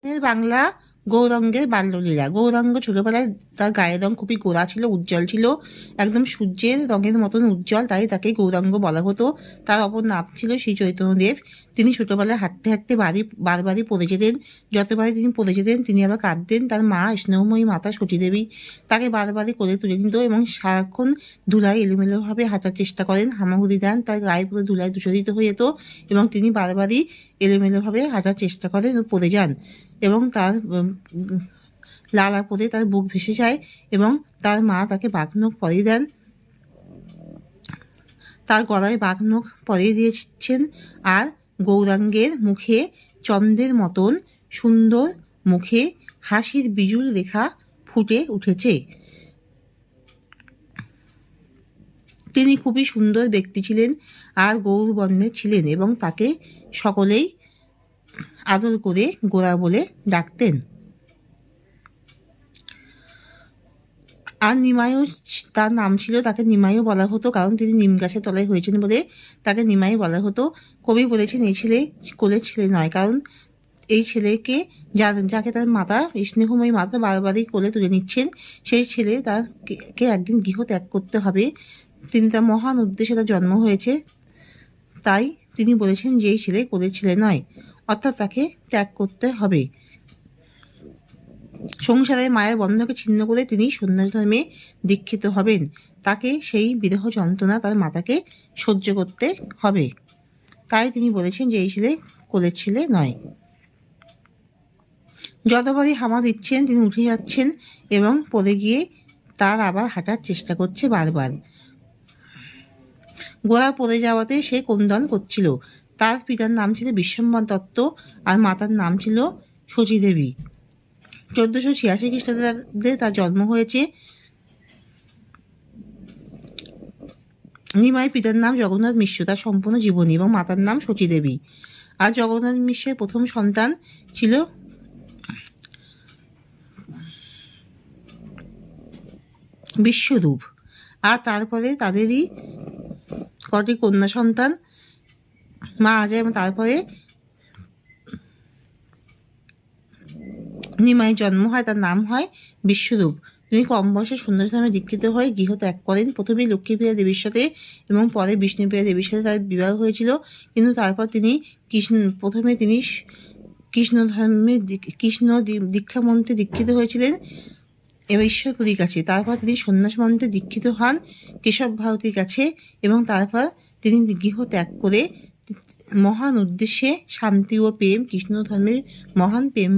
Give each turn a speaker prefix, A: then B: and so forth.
A: বাংলা গৌরাঙ্গের বাল্যলীলা। গৌরাঙ্গ ছোটবেলায় তার গায়ের রং খুবই গোরা ছিল, উজ্জ্বল ছিল, একদম সূর্যের রঙের মতন উজ্জ্বল, তাই তাকে গৌরাঙ্গ বলা হতো। তার অপর নাম ছিল শ্রী চৈতন্যদেব। তিনি ছোটবেলায় হাঁটতে হাঁটতে বারবারই পড়ে যেতেন। যতবারই তিনি পড়ে যেতেন তিনি আবার কাঁদতেন। তার মা স্নেহময়ী মাতা সতীদেবী তাকে বারবারই কোলে তুলে নিত এবং সারাক্ষণ ধুলায় এলোমেলোভাবে হাঁটার চেষ্টা করেন, হামাগুড়ি দেন, তার গায়ে পুরো ধুলায় দূষিত হয়ে যেত এবং তিনি বারবারই এলোমেলোভাবে হাঁটার চেষ্টা করেন ও পড়ে যান এবং তার লালা পড়ে তার বুক ভেসে যায় এবং তার মা তাকে বাঘনখ পরিয়ে দেন, তার গলায় বাঘনখ পরিয়ে দিয়েছেন। আর গৌরাঙ্গের মুখে চন্দ্রের মতন সুন্দর মুখে হাসির বিজুল রেখা ফুটে উঠেছে। তিনি খুবই সুন্দর ব্যক্তি ছিলেন আর গৌরবর্ণের ছিলেন এবং তাকে সকলেই আদর করে গোরা বলে ডাকতেন। আর নিমাইও তার নাম ছিল, তাকে নিমাইও বলা হতো, কারণ তিনি নিম গাছের তলায় হয়েছেন বলে তাকে নিমাই বলা হতো। কবি বলেছেন এই ছেলে কোলের ছেলে নয়, কারণ এই ছেলেকে যাকে তার মাতা স্নেহময়ী মাতা বারবারই কোলে তুলে নিচ্ছেন, সেই ছেলে তাকে একদিন গৃহ ত্যাগ করতে হবে। তিনি তার মহান উদ্দেশ্যে তার জন্ম হয়েছে, তাই তিনি বলেছেন যে এই ছেলে কোলের ছেলে নয়, অর্থাৎ তাকে ত্যাগ করতে হবে। সংসারের মায়ের বন্ধনকে ছিন্ন করে তিনি সন্ন্যাস ধর্মে দীক্ষিত হবেন। তাকে সেই বিরহ যন্ত্রণা তার মাতাকে সহ্য করতে হবে, তাই তিনি বলেছেন যে এই ছেলে কোলের ছেলে নয়। যতবারই হামা দিচ্ছেন তিনি উঠে যাচ্ছেন এবং পড়ে গিয়ে তার আবার হাঁটার চেষ্টা করছে বারবার। গোড়া পড়ে যাওয়াতে সে ক্রন্দন করছিল। তার পিতার নাম ছিল বিশ্বম্বর দত্ত আর মাতার নাম ছিল শচীদেবী। 1486 খ্রিস্টাব্দে তার জন্ম হয়েছে। নিমাইয়ের পিতার নাম জগন্নাথ মিশ্র, তার সম্পূর্ণ জীবনী, এবং মাতার নাম শচীদেবী। আর জগন্নাথ মিশ্রের প্রথম সন্তান ছিল বিশ্বরূপ। আর তারপরে তাদেরই কটি কন্যা সন্তান মারা যায় এবং তারপরে নিমাইয়ের জন্ম হয়, তার নাম হয় বিশ্বরূপ। তিনি কম বয়সে সন্ন্যাস ধর্মে দীক্ষিত হয়ে গৃহ ত্যাগ করেন। প্রথমে লক্ষ্মীপ্রিয়া দেবীর সাথে এবং পরে বিষ্ণুপ্রিয়া দেবীর সাথে তার বিবাহ হয়েছিল, কিন্তু তারপর তিনি প্রথমে তিনি কৃষ্ণ দীক্ষা মন্ত্রে দীক্ষিত হয়েছিলেন এবং ঈশ্বরপুরীর কাছে। তারপর তিনি সন্ন্যাস মন্ত্রে দীক্ষিত হন কেশব ভারতীর কাছে এবং তারপর তিনি গৃহ ত্যাগ করে মহান উদ্দেশ্যে শান্তি ও প্রেম, কৃষ্ণ ধর্মের মহান প্রেম